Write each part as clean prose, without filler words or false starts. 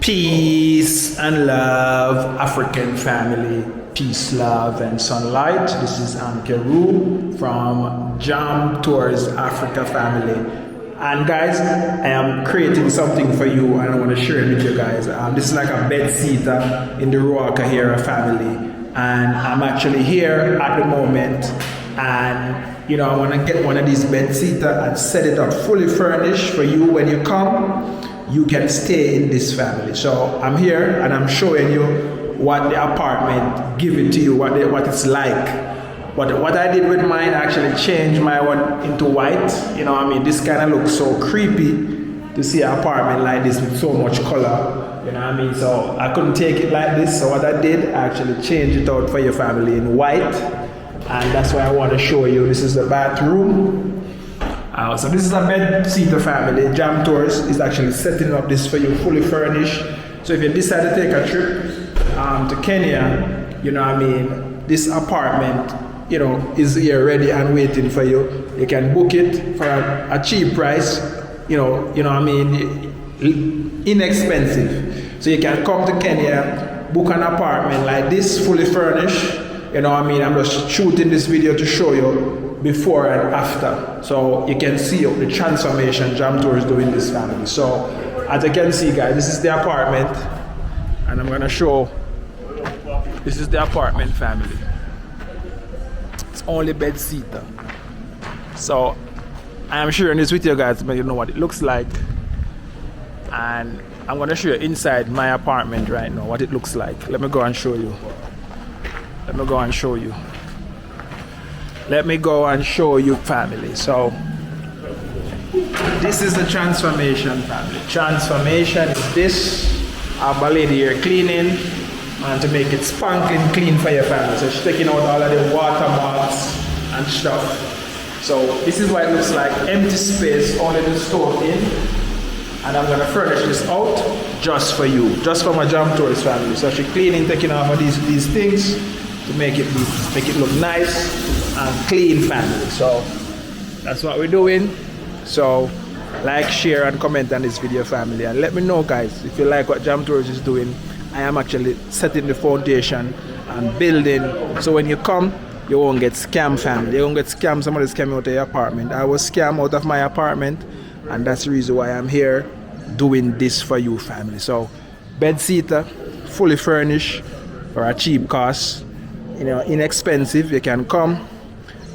Peace and love, African family. Peace, love, and sunlight. This is Keru from Jam Tours Africa family. And guys, I am creating something for you and I want to share it with you guys. This is like a bed-sitter in the Roa-Kahira family. And I'm actually here at the moment. And you know, I want to get one of these bed-sitter and set it up fully furnished for you. When you come, you can stay in this family. So I'm here and I'm showing you what the apartment given to you, what it's like. What I did with mine, I actually changed my one into white. You know what I mean? This kind of looks so creepy to see an apartment like this with so much color. You know what I mean? So I couldn't take it like this. So what I did, I actually changed it out for your family in white. And that's why I want to show you. This is the bathroom. So this is a bed-sitter family. Jam Tours is actually setting up this for you, fully furnished. So if you decide to take a trip to Kenya, you know what I mean, this apartment, you know, is here ready and waiting for you. You can book it for a cheap price, you know what I mean, inexpensive. So you can come to Kenya, book an apartment like this, fully furnished. You know what I mean, I'm just shooting this video to show you before and after, so you can see the transformation Jam Tour is doing this family. So as you can see, guys, this is the apartment, and I'm gonna show. This is the apartment family. It's only bed-sitter. So I am sharing this with you guys to make you know what it looks like, and I'm gonna show you inside my apartment right now what it looks like. Let me go and show you. Let me go and show you. Let me go and show you, family. So this is the transformation, family. Transformation is this. Our lady here cleaning and to make it sparkling clean for your family. So she's taking out all of the water marks and stuff. So this is what it looks like. Empty space, only the stove in. And I'm gonna furnish this out just for you, just for my Jam Tours family. So she's cleaning, taking off all these things to make it look nice and clean, family. So that's what we're doing. So like, share, and comment on this video, family, and let me know, guys, if you like what Jam Tours is doing. I am actually setting the foundation and building, so when you come, you won't get scammed, family. You won't get scammed. Somebody scam out of your apartment. I was scammed out of my apartment, and that's the reason why I'm here doing this for you, family. So bed-sitter, fully furnished for a cheap cost, you know, inexpensive. You can come,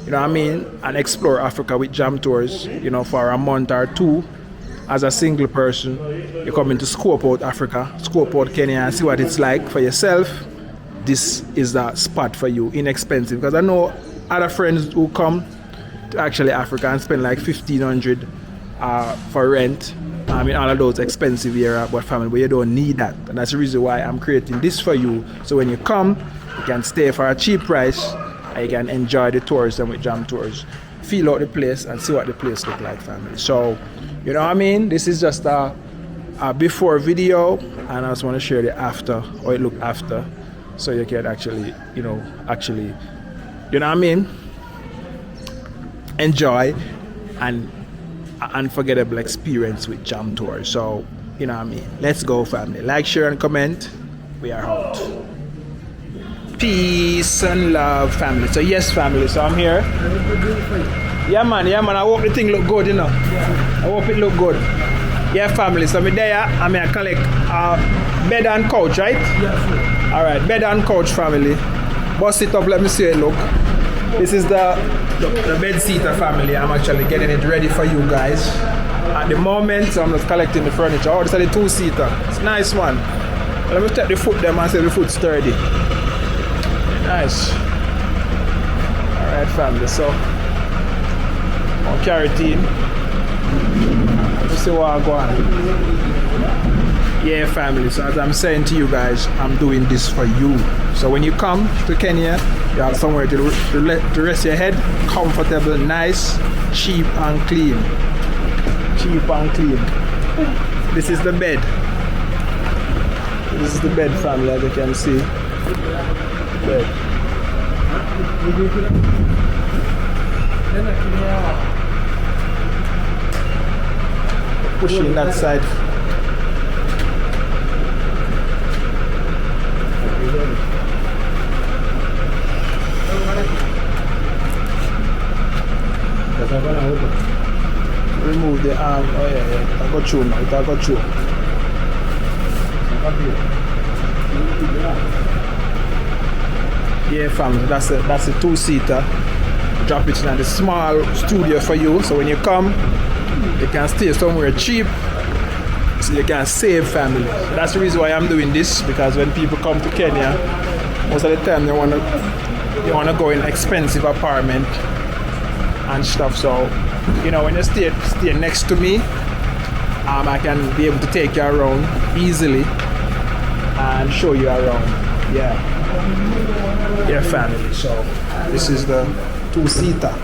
you know what I mean, and explore Africa with Jam Tours, you know, for a month or two. As a single person, you come in to scope out Africa, scope out Kenya, and see what it's like for yourself. This is the spot for you, inexpensive. Because I know other friends who come to actually Africa and spend like $1,500 for rent. I mean, all of those expensive here, but family, but you don't need that. And that's the reason why I'm creating this for you. So when you come, you can stay for a cheap price and you can enjoy the tourism with Jam Tours. Feel out the place and see what the place look like, family. So, you know what I mean? This is just a before video, and I just want to share the after, or it look after, so you can actually, you know what I mean? Enjoy an unforgettable experience with Jam Tours. So, you know what I mean? Let's go, family. Like, share, and comment. We are out. Peace and love, family. So yes, family, so I'm here. Yeah man, I hope the thing look good, you know. I hope it look good. Yeah, family, so me there, I'm here collect bed and couch, right? Yes. Alright, bed and couch, family. Bust it up, let me see it look. This is the bed-sitter, family. I'm actually getting it ready for you guys. At the moment, so I'm just collecting the furniture. Oh, this is the two-seater. It's a nice one. Let me take the foot there and see the foot sturdy. Nice. Alright, family, so I'll carry it in. Let's see what I go on. Yeah, family, so as I'm saying to you guys, I'm doing this for you. So when you come to Kenya, you have somewhere to rest your head, comfortable, nice, cheap and clean. Cheap and clean. This is the bed. This is the bed, family, as you can see. Bed. Pushing that side. go through now. It'll go through. Yeah, family, that's a two-seater. Drop it in the small studio for you. So when you come, you can stay somewhere cheap. So you can save family. That's the reason why I'm doing this, because when people come to Kenya, most of the time they wanna go in expensive apartment and stuff. So, you know, when you stay next to me, I can be able to take you around easily and show you around. Yeah, family. So this is the two-seater.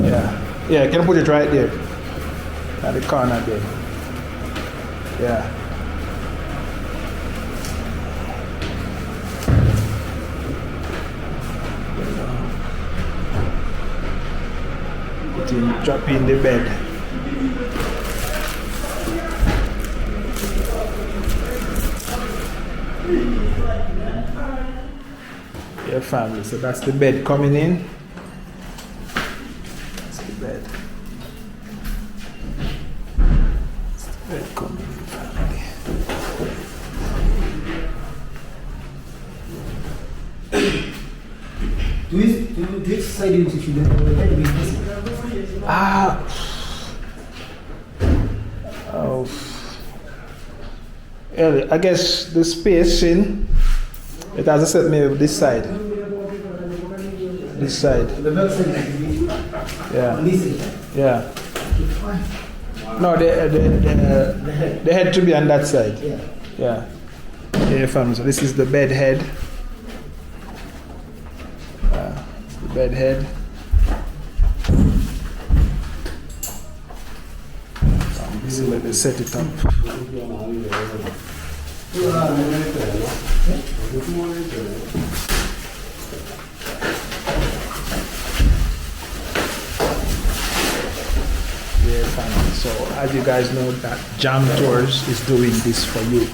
Yeah. Can I put it right there at the corner there? Yeah. Drop in the bed. Yeah, family. So that's the bed coming in. That's the bed. That's the bed coming in, family. Which side you should have I guess the spacing, it has a set maybe this side. This side. Yeah. Yeah. No, the head to be on that side. Yeah. Yeah, fam. So this is the bed head. The bed head. So let me set it up. Yeah, fine. So as you guys know, that Jam Tours is doing this for you.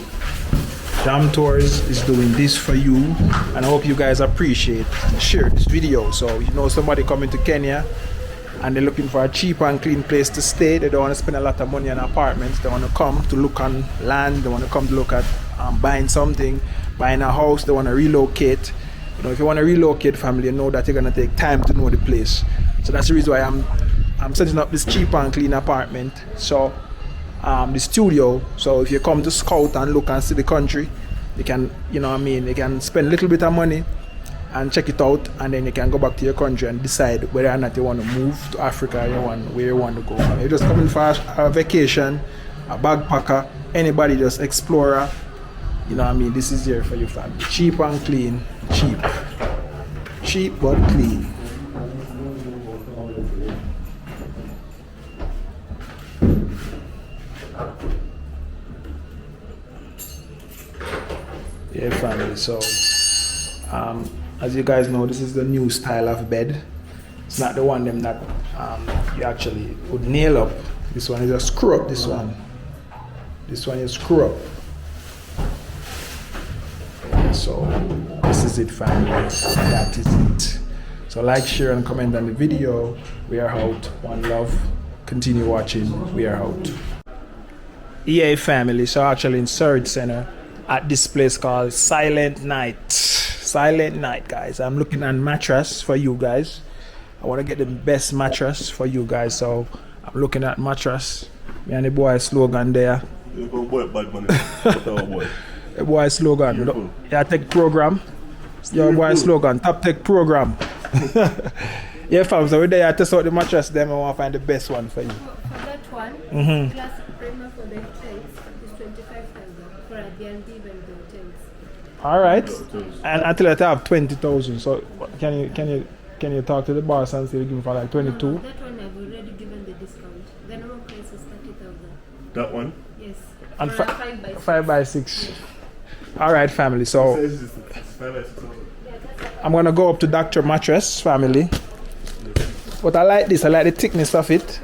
Jam Tours is doing this for you, and I hope you guys appreciate share this video. So you know somebody coming to Kenya and they're looking for a cheap and clean place to stay. They don't want to spend a lot of money on apartments. They want to come to look on land. They want to come to look at buying something, buying a house. They want to relocate. You know, if you want to relocate, family, you know that you're gonna take time to know the place. So that's the reason why I'm setting up this cheap and clean apartment. So the studio. So if you come to scout and look and see the country, you can, you know what I mean, you can spend a little bit of money and check it out, and then you can go back to your country and decide whether or not you want to move to Africa, where you want to go. You're just coming for a vacation, a backpacker, anybody, just explorer. You know what I mean? This is here for your family. Cheap and clean. Cheap but clean. Yeah, family. So as you guys know, this is the new style of bed. It's not the one them that you actually would nail up. This one is a screw up. This one is screw up. Yeah, so this is it, family. That is it. So like, share, and comment on the video. We are out. One love. Continue watching. We are out. EA family. So actually in Surrey Center at this place called Silent Night. Silent Night, guys. I'm looking at mattress for you guys. I want to get the best mattress for you guys, so I'm looking at mattress. Me and the boy slogan there. You go boy bad money. The boy slogan. Look, yeah, tech program. Your boy slogan. Top tech program. Yeah, fam. So we're there to test out the mattress. Then I want to find the best one for you. For that one, classic primer for the hotels is 25,000 for Airbnb and the hotels. All right, and until I have 20,000. So can you talk to the boss and say you give me for like 22? No, that one I've already given the discount. The normal price is 30,000. That one? Yes. And for a 5x6. 5x6. Yes. All right, family. So I'm gonna go up to Dr. Mattress, family. But I like this. I like the thickness of it.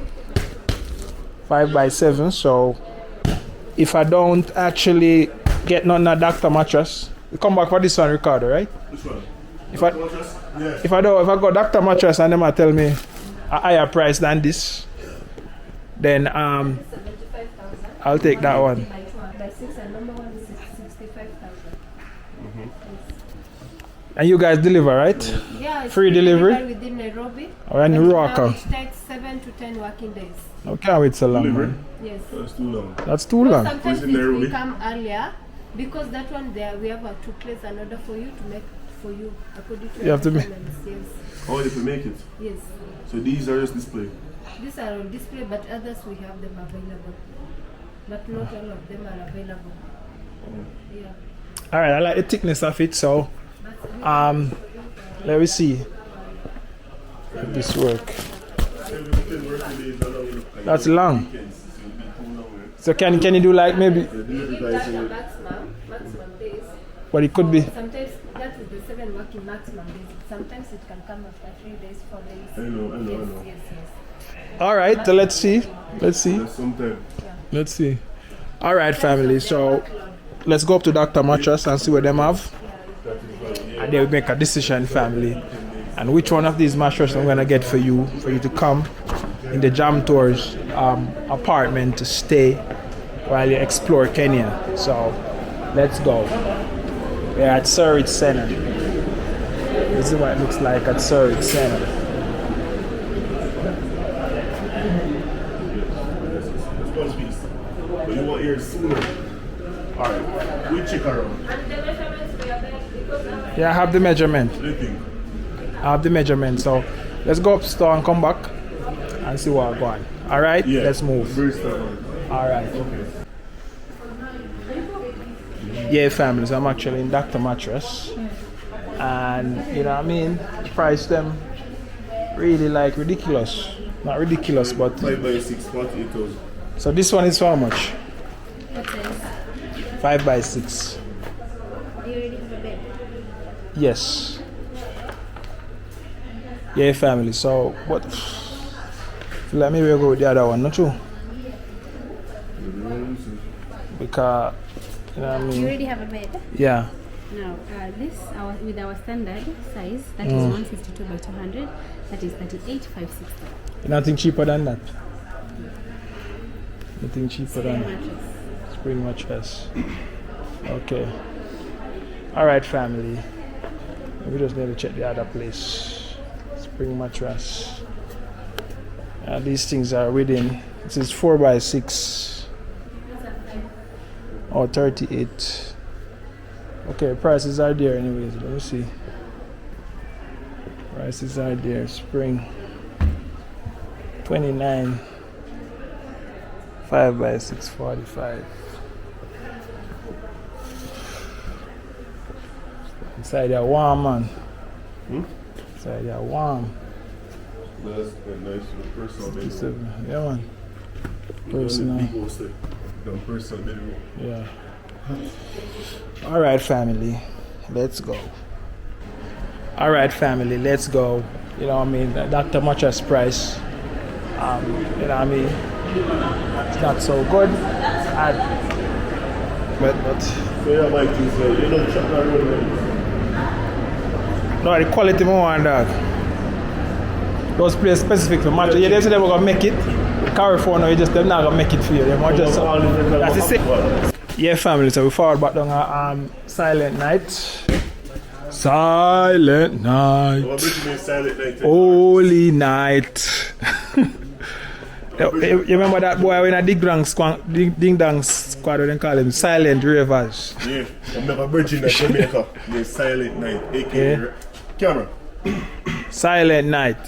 5x7. So if I don't actually get none of Dr. Mattress, we come back for this one, Ricardo, right? Which one? If I go Dr. Mattress and them tell me a higher price than this, then 75,000. I'll take that one. By 6 and number one is 65,000. And you guys deliver, right? Yeah, it's Free delivery? within Nairobi. Or in But Ruaka? now it takes 7 to 10 working days. No, can't wait so long, Delivery? man. Yes. That's too long. That's too But long. sometimes Is it it Nairobi? will come earlier because that one there we have to place an order for you to make for you according to You have to make- measurements. Yes. Oh, you can make it. Yes. So these are just display. These are on display, but others we have them available. But not all of them are available. Yeah. All right, I like the thickness of it, so let me see if this work. That's long. So can you do like maybe? That's the maximum days. But it could be. Sometimes that is the 7 working maximum days. Sometimes it can come after 3 days, 4 days. I know. Yes. All right, so let's see. That's sometime. Let's see. All right, family. So let's go up to Dr. Mattress and see what them have, and then we make a decision, family, and which one of these mattresses I'm gonna get for you to come in the Jam Tours apartment to stay while you explore Kenya. So let's go. We're at Surrey Center. This is what it looks like at Surrey Center. But you want yours sooner. Alright, we check around. And the measurements we are there because Yeah, I have the measurement. What do you think? I have the measurement. So let's go up to store and come back and see what I'm going. All right, Yeah. let's move. First one. All right. Okay. Yeah, family. So I'm actually in Dr. Mattress, and you know what I mean. Price them really like ridiculous. Not ridiculous, but 5 by 6, 48,000. so this one is for how much? what else? 5 by 6. Do you already have a bed? Yes. Yeah, family. So what? Let me go with the other one, not you? Because you know what I You mean. already have a bed? Yeah. Now, with our standard size, that is 152 by 200, that is 38,560. Nothing cheaper than that. Nothing cheaper than that. Mattress. Spring mattress. Okay. All right, family. We just need to check the other place. Spring mattress. These things are within. This is 4 by 6 or 38. Okay, prices are there anyways. Let me see. Prices are there. Spring 29. 5 by 645. Inside they're warm, man. Inside they're warm. That's nice. Personal bedroom. Yeah, man. Personal. Personal. Personal bedroom. Yeah. All right, family. Let's go. All right, family. Let's go. You know what I mean? Dr. Mattress price. You know what I mean? It's not so good. But So yeah, Mike, you don't shop around. no, the quality more on that. Those places specific for mattress. Yeah, they say they were gonna make it. Carrefour now, they're not gonna make it for you. They might just that's the same. Yeah, family. So we forward back down a Silent Night. Silent Night. What makes me silent night? Holy night. You remember that boy in a ding dong squad, they call him Silent Ravers. Yeah, I remember Bridget in Jamaica. The Silent Night, aka camera. Silent Night.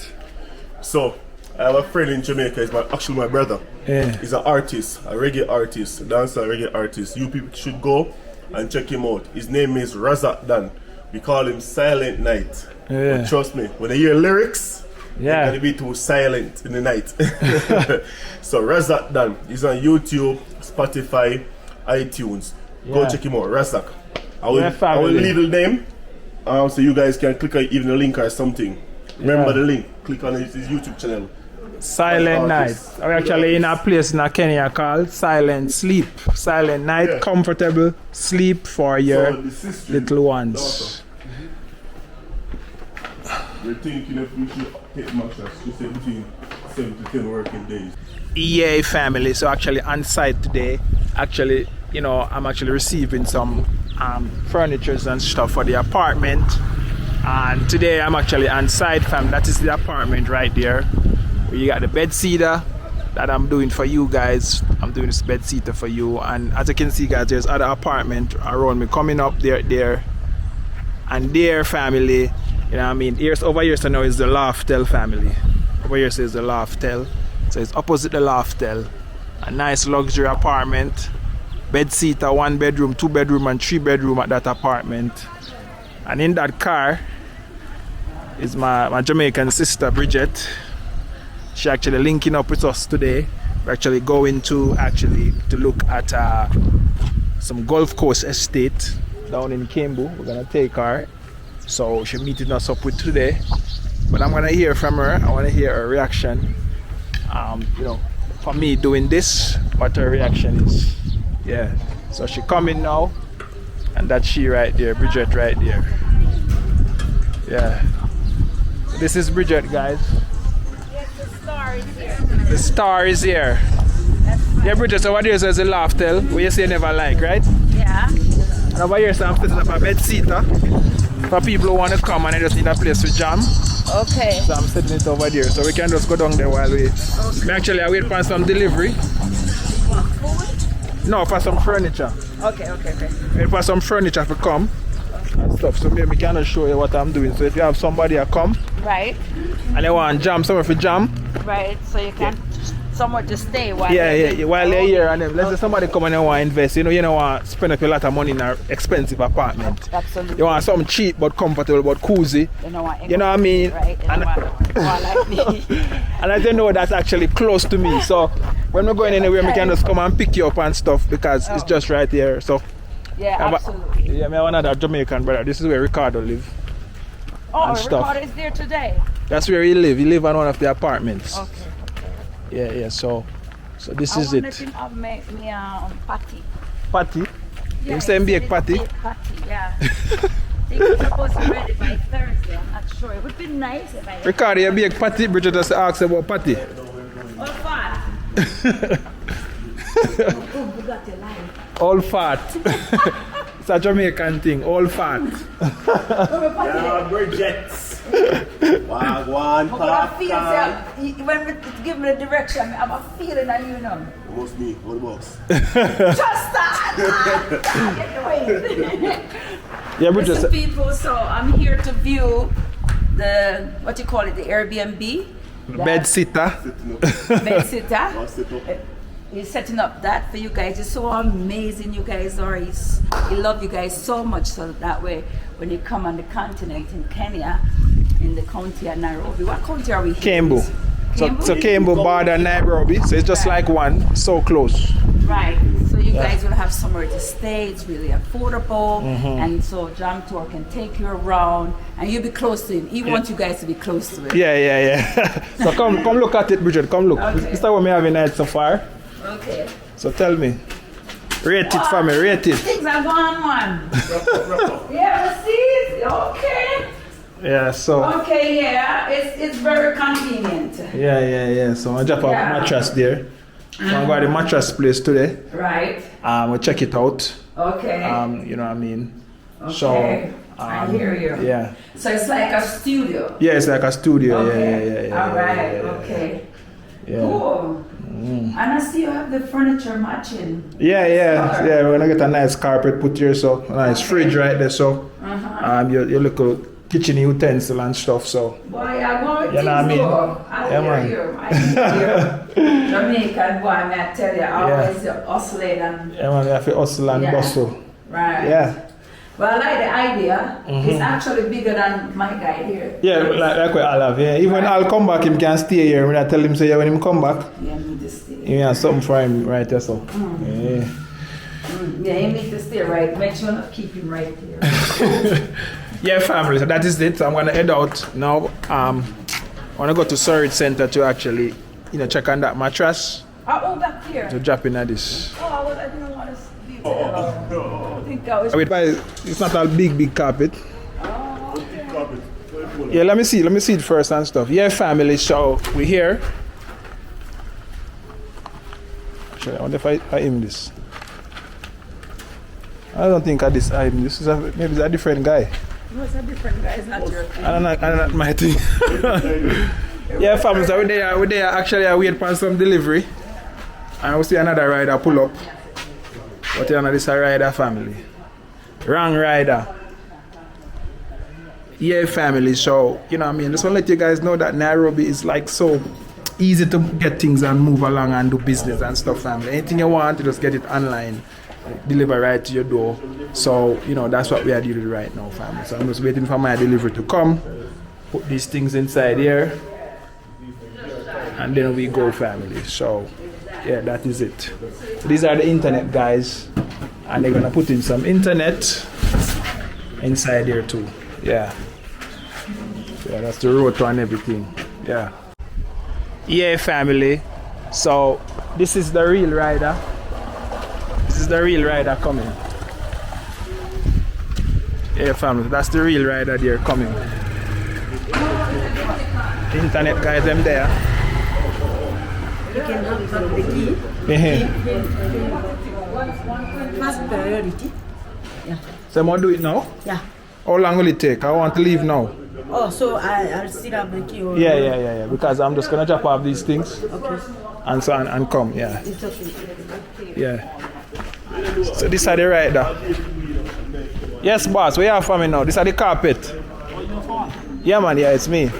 So, I have a friend in Jamaica, he's actually my brother. Yeah. He's an artist, a reggae artist, a dancer, reggae artist. You people should go and check him out. His name is Razak Dan. We call him Silent Night. Yeah. But trust me, when they hear lyrics, Yeah. they're gonna be too silent in the night. So Razak Dan, he's on YouTube, Spotify, iTunes. Go Yeah. check him out, Razak. I Yeah, will family. leave the name, so you guys can click on even the link or something. Remember Yeah. the link. Click on his YouTube channel. Silent Night. Artist. We're actually in a place in Kenya called Silent Sleep. Silent Night, Yeah. comfortable sleep for your So the sister, little ones. we're thinking if we should take mattress, just say between 7 to 10 working days. Yeah, family. So actually on site today, actually, you know, I'm actually receiving some furnitures and stuff for the apartment. And today I'm actually on site, fam. That is the apartment right there. You got the bed seater that I'm doing for you guys. I'm doing this bed seater for you. And as you can see, guys, there's other apartment around me coming up there. And their family, you know what I mean? Here's over here, so now is the Loftel family. Over here says the Loftel. So it's opposite the Loftel. A nice luxury apartment. Bed seater, 1 bedroom, 2 bedroom, and 3 bedroom at that apartment. And in that car is my Jamaican sister Bridget. She actually linking up with us today. We're actually going to look at some golf course estate down in Kimbu. We're gonna take her. So she's meeting us up with today. But I'm gonna hear from her. I wanna hear her reaction. You know, for me doing this, what her reaction is. Yeah. So she coming now. And that's she right there, Bridget right there. Yeah. This is Bridget, guys. Yes, the star is here. The star is here. Yeah, Bridget, so what here says the Loftel, where you say you never like, right? Yeah. And over here, so I'm setting up a bed seater for people who want to come and they just need a place to jam. Okay. So I'm setting it over there, so we can just go down there while we... Okay. Actually, I wait for some delivery. What, food? No, for some furniture. Okay. Wait for some furniture to come and stuff, so maybe we can show you what I'm doing. So if you have somebody to come Right. and they want jam, somewhere for jam. Right. So you can somewhere to stay while While they're here, and then let's say somebody come and they want to invest, you don't want to spend up a lot of money in an expensive apartment. Absolutely. You want something cheap but comfortable but cozy. You know what I mean? Right. And, like me. and I don't know that's actually close to me. So when we're going anywhere, we can just come and pick you up and stuff because it's just right here. So Yeah, absolutely. I have another Jamaican brother. This is where Ricardo live. Oh, and stuff. Ricardo is there today. That's where he live. He live on one of the apartments. Okay. Yeah. So this is I it. want to have me patty. Patty. Yeah, You say bake patty? Bake patty, yeah. I think it's supposed to be ready by Thursday. I'm not sure. It would be nice if I... Ricardo, you bake patty? Bridget just asked about patty. All fat. All fat. It's a Jamaican thing, all fat. Yeah, Bridget. Wagwan, But I feel say, when we give me the direction, I have a feeling that you know. Almost me, all the boss. Just that! Yeah, Bridget. Listen, people, so I'm here to view the, what you call it, the Airbnb? Bed sitter. Bed sitter. I'll sit up. He's setting up that for you guys. It's so amazing you guys are. He love you guys so much, so that way when you come on the continent in Kenya, in the county of Nairobi. What county are we here? Kimbu. So Kimbu border Nairobi. So it's just like one, so close. Right. So you guys will have somewhere to stay. It's really affordable. And so Jam Tour can take you around and you'll be close to him. He wants you guys to be close to him. Yeah. So come look at it, Bridget. Come look. Okay. This is what we have in night so far. Okay. So tell me. Rate it for me, rate it. Things are going on. Yeah, see? Okay. Yeah, so. Okay, yeah. It's very convenient. Yeah. So I drop a mattress there. So I'm going to the mattress place today. Right. We'll check it out. Okay. You know what I mean? Okay. So, I hear you. Yeah. So it's like a studio. Yeah, it's like a studio. Okay. Yeah. All right. Okay. Yeah. Cool. And I see you have the furniture matching. Yeah. We're gonna get a nice carpet put here, so a nice fridge right there. So, your little kitchen utensil and stuff. So, Boy, I'm going you know what I mean? I hear you. Jamaican boy, I tell you, always hustling and. Yeah, man, we have to hustle and bustle. Right. Yeah. Well, I like the idea. It's actually bigger than my guy here. Yeah, like what I'll have. Yeah. Even when I'll come back, him can stay here. When I tell him, say, when him come back, Yeah, I need to stay. you have something for him right there. So, yeah. Yeah, you need to stay right. Make sure not keep him right here. Yeah, family. So that is it. So I'm gonna head out now. I wanna go to Surrey Center to actually, check on that mattress. Oh, back here. To drop in at this. Oh, well, I didn't want to leave it alone. I think I was. Wait, but it's not a big carpet. Oh, okay. Carpet. Yeah, let me see it first and stuff. Yeah, family. So we're here. actually. I wonder if I aim this. I don't think I aim this. Maybe it's a different guy. No, it's a different guy. It's not your thing. I don't know my thing. Yeah, family, so we're there actually I wait for some delivery. And we see another rider pull up. But you know, this is a rider family. Wrong rider. Yeah, family. So, you know what I mean? Just want to let you guys know that Nairobi is like so easy to get things and move along and do business and stuff, family. Anything you want, you just get it online. Deliver right to your door. So, you know, that's what we are doing right now, family. So I'm just waiting for my delivery to come. Put these things inside here. And then we go, family. So, yeah, that is it. So these are the internet guys. And they're going to put in some internet inside here too. Yeah. Yeah, that's the rotor and everything. Yeah. Yeah, family. So, this is the real rider. This is the real rider coming. Yeah, family, that's the real rider there coming. The internet guys, them there. You can have the key. First priority. Yeah. So I'm gonna do it now? Yeah. How long will it take? I want to leave now. Oh, so I'll still have the key. Or Yeah. Because I'm just gonna drop off these things. Okay. And so on and come, yeah. It's okay. Yeah. So this are the rider. Yes, boss, where you are for me now? This are the carpet. Yeah, man, yeah, it's me.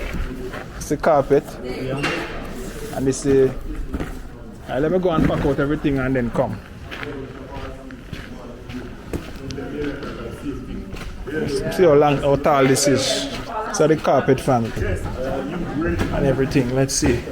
It's the carpet. And this is... let me go and pack out everything and then come. See how tall this is. So the carpet family. And everything, let's see.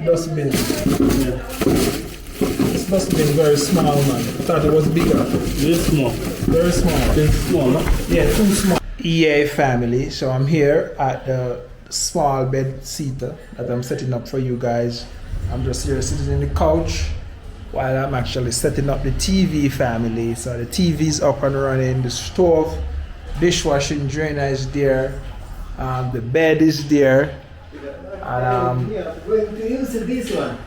Dustbin. Yeah. This dustbin very small, man. I thought it was bigger. Very small. Very small. Very small, no? Yeah, too small. Yeah, family. So I'm here at the small bed seater that I'm setting up for you guys. I'm just here sitting in the couch while I'm actually setting up the TV, family. So the TV's up and running, the stove, dishwashing drainer is there, the bed is there. And Going to use this one.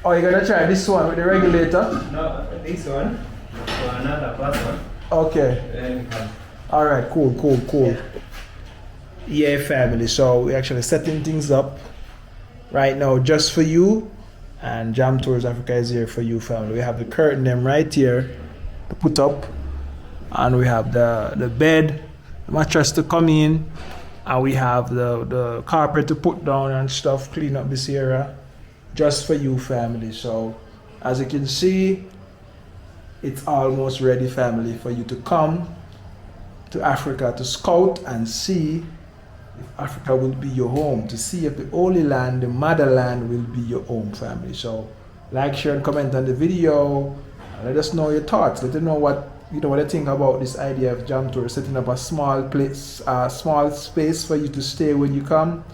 oh, you're gonna try this one with the regulator? No, this one. For another person. Okay. Then we can. Alright, cool. Yeah, family. So we're actually setting things up right now just for you. And Jam Tours Africa is here for you, family. We have the curtain them right here to put up. And we have the bed, the mattress to come in. And we have the carpet to put down and stuff, clean up this area just for you, family. So as you can see, it's almost ready, family, for you to come to Africa to scout and see if Africa will be your home, to see if the Holy Land, the motherland, will be your home, family. So like, share and comment on the video. Let us know your thoughts. Let us know what you think about this idea of Jam Tour, setting up a small place, small space for you to stay when you come.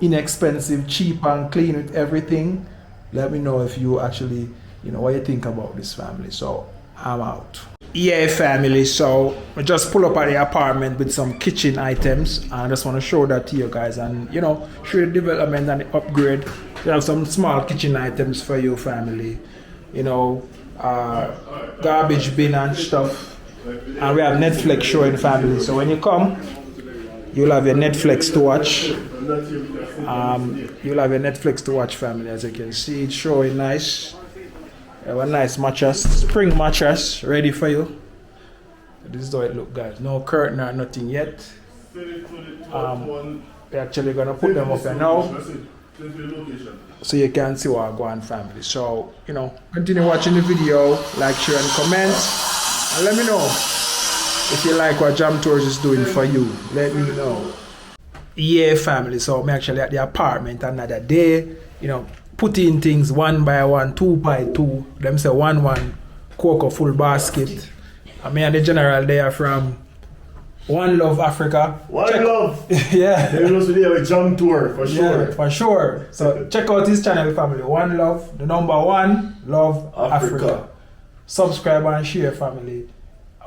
Inexpensive, cheap and clean with everything. Let me know if you actually, what you think about this, family. So I'm out. Yeah, family. So I just pull up at the apartment with some kitchen items. And I just want to show that to you guys and, show the development and the upgrade. We have some small kitchen items for you, family. Garbage bin and stuff, and we have Netflix showing, family. So when you come, you'll have your Netflix to watch. You'll have your Netflix to watch, family. As you can see, it's showing nice. We have a nice mattress, spring mattress, ready for you. This is how it looks, guys. No curtain or nothing yet. We're actually gonna put them up here now, so you can see what I go on, family. So, continue watching the video, like, share and comment, and let me know if you like what Jam Tours is doing for you. Let me know. Yeah, family. So I'm actually at the apartment another day. put in things 1 by 1, 2 by 2. Them say 1 cocoa full basket. I mean, and the general they are from One Love Africa. Love. Yeah. They also there with Jam Tour for sure. Yeah, for sure. So check out his channel, family. One Love, the number 1 Love Africa. Subscribe and share, family.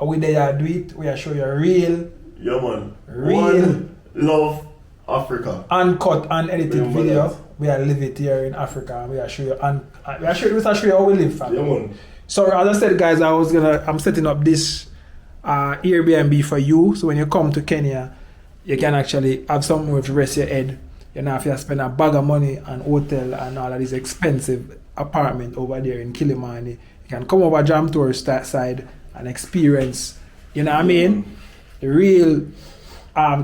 We there do it. We are show you real. Yeah, man. Real. One Love Africa. Uncut, unedited Remember video. that. We are live it here in Africa. We are show you how we live, family. Yeah, man. So as I said, guys, I'm setting up this Airbnb for you. So when you come to Kenya, you can actually have somewhere to rest your head. You know, if you spend a bag of money on hotel and all of this expensive apartment over there in Kilimani, you can come over Jam Tourist side and experience, you know what I mean, the real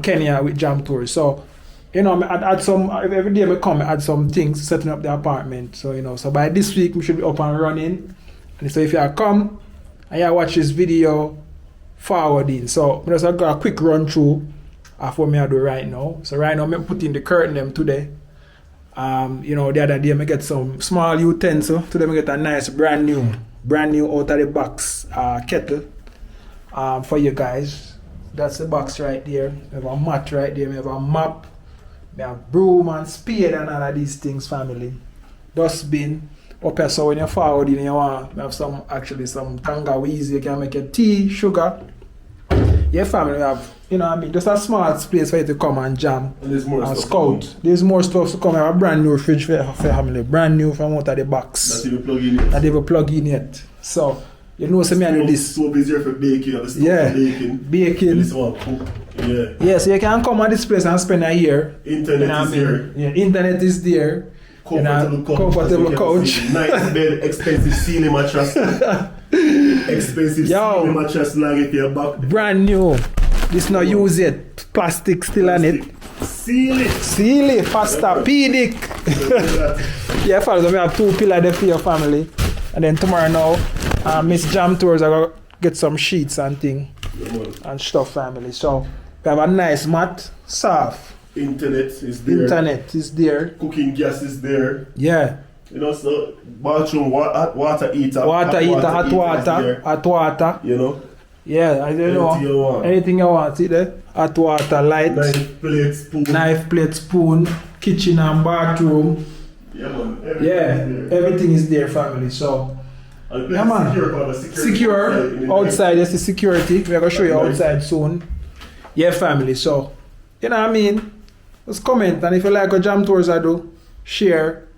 Kenya with Jam Tours. So, you know, I add some, every day I come, I add some things, setting up the apartment. So, you know, so by this week, we should be up and running. And so if you come and you watch this video, forwarding. So I just got a quick run through of what I do right now. So right now I'm putting the curtain them today. You know, the other day I get some small utensil. Today I get a nice brand new out of the box kettle for you guys. That's the box right there. We have a mat right there. We have a mop. We have broom and spade and all of these things, family. Dustbin. Up here, so when you're forwarding, you want to have some tangawizi. You can make your tea, sugar. Yeah, family, we have, you know what I mean, just a small space for you to come and jam And there's more and stuff scout. There's more stuff to come. We have a brand new fridge for family, brand new from out of the box. Not even plug in yet. Not even plug in yet. So, you know, so me I do this. So easier for baking. You have the stove Yeah, for baking. baking. And this one cook. Yeah. Yeah, so you can come at this place and spend a year. Internet You know is what I mean? there. Yeah, internet is there. Comfortable couch. Nice bed, expensive ceiling mattress. Expensive ceiling mattress lag if you're back. Brand new. This not use it. Plastic still on it. Seal it. Seal it. Pastapedic. Yeah, fellas, we have 2 pillars there for your family. And then tomorrow now, Miss Jam Tours are going to get some sheets and thing and stuff, family. So we have a nice mat, soft. Internet is there. Internet is there. Cooking gas is there. Yeah. You know, so bathroom, hot water heater. Hot water. You know. Yeah, I don't know. Anything you want. Anything you want, see there? Hot water, light. Knife, plate, spoon. Kitchen and bathroom. Yeah, man. Everything is there, family. So, yeah, man. Secure. Outside, there's the security. We're going to show you outside soon. Yeah, family. So, you know what I mean? Just comment. And if you like what Jam Tours I do, share,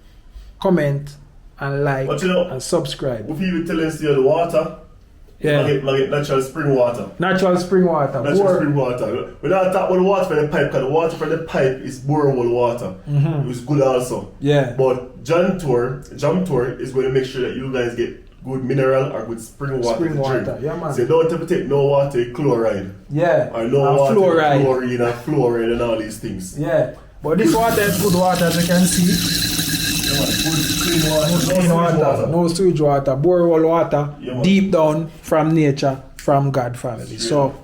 comment, and like, and subscribe. If you tell us the water, yeah. Like natural spring water. Natural spring water. Spring water. We don't talk about the water from the pipe, because the water from the pipe is borehole water. It was good also. Yeah. But Jam Tour is going to make sure that you guys get good mineral or good spring water to drink. Yeah, man. So you don't have to take no water chloride. Yeah. Or no water fluoride. chlorine and fluoride and all these things. Yeah. But this water is good water, as you can see. Good clean water. Clean water. No sewage water. Borehole water. Yeah, deep down from nature, from God family. Straight up.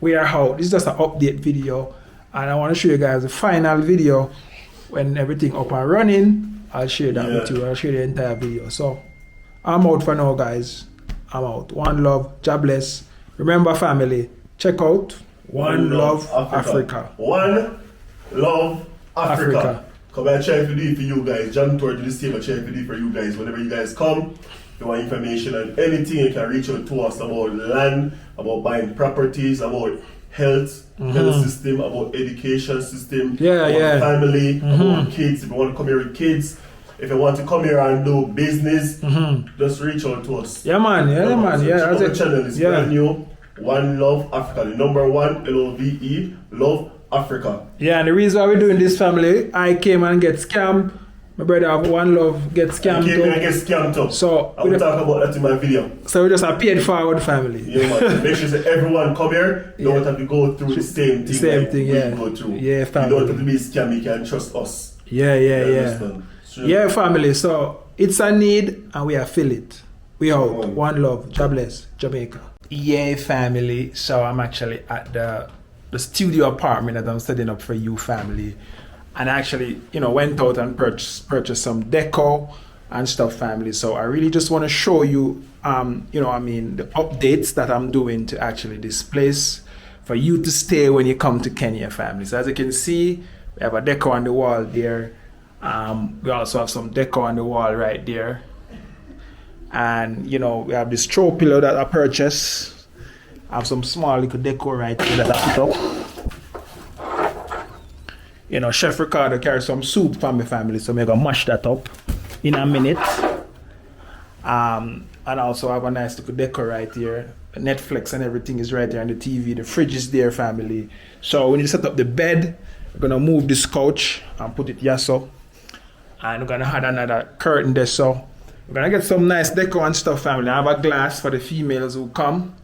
We are out. This is just an update video. And I want to show you guys the final video when everything up and running. I'll share that with you. I'll share the entire video. So I'm out for now, guys. I'm out. One love. God bless. Remember, family, check out One Love Africa. One Love Africa. Come and try to do it for you guys. Jam Tour do the same. I try to do it for you guys. Whenever you guys come, if you want information on anything, you can reach out to us about land, about buying properties, about health system, about education system, about family, about kids. If you want to come here with kids, if you want to come here and do business, just reach out to us. Yeah, man. Yeah, man. Yeah, our channel is brand new. One Love Africa. The number 1 LOVE, Love Africa. Yeah, and the reason why we're doing this, family, I came and get scammed. My brother of One Love get scammed too. I get scammed too. So I will talk about that in my video. So we just a paid forward family. Yeah, man. Make sure that everyone come here. You don't have to go through the same thing. We go through. Yeah, family. You don't have to be scammed. You can trust us. Yeah, family. So it's a need and we feel it. We out. One love. God bless. Jamaica. Yeah, family. So I'm actually at the studio apartment that I'm setting up for you, family. and actually, went out and purchased some decor and stuff, family. So I really just want to show you, the updates that I'm doing to actually this place for you to stay when you come to Kenya, family. So as you can see, we have a decor on the wall there. We also have some decor on the wall right there. And, we have this throw pillow that I purchased. I have some small little decor right here that I put up. Chef Ricardo carries some soup for my family, so I'm going to mash that up in a minute. And also have a nice little decor right here. Netflix and everything is right there on the TV. The fridge is there, family. So when you set up the bed, we're going to move this couch and put it here so. And we're going to add another curtain there so. We're going to get some nice decor and stuff, family. I have a glass for the females who come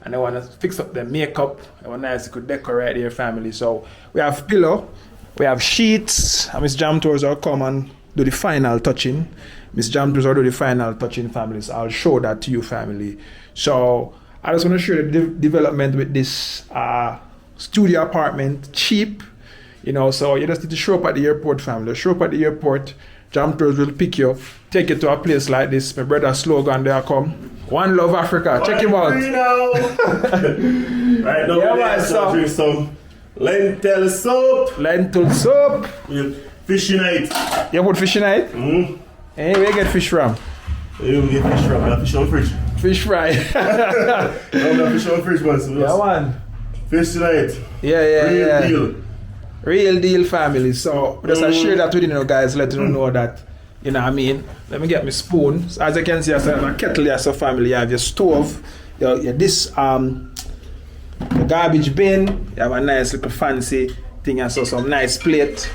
and they want to fix up their makeup. I have a nice little decor right here, family. So we have pillow, we have sheets, and Miss Jam Tours will come and do the final touching. Miss Jam Tours will do the final touching, family. So I'll show that to you, family. So I just want to show you the development with this studio apartment, cheap. So you just need to show up at the airport, family. Show up at the airport. Jam Tours will pick you, take you to a place like this. My brother's slogan there come. One Love Africa. Check him out. Right now, Yeah, we're drink some lentil soup. Lentil soup. With fish in it. You put fish in it? Mm-hmm. Hey, where you get fish from? You get fish from. I have fish on fridge. Fish fry. I have fish on fridge, man. So Yeah, man. fish tonight. Yeah. Real deal. Real deal, family. So just I share that with you guys, let you know that, Let me get my spoon. So as you can see, I have a kettle here, so family. You have your stove, this the garbage bin. You have a nice little fancy thing, and so some nice plate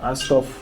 and stuff.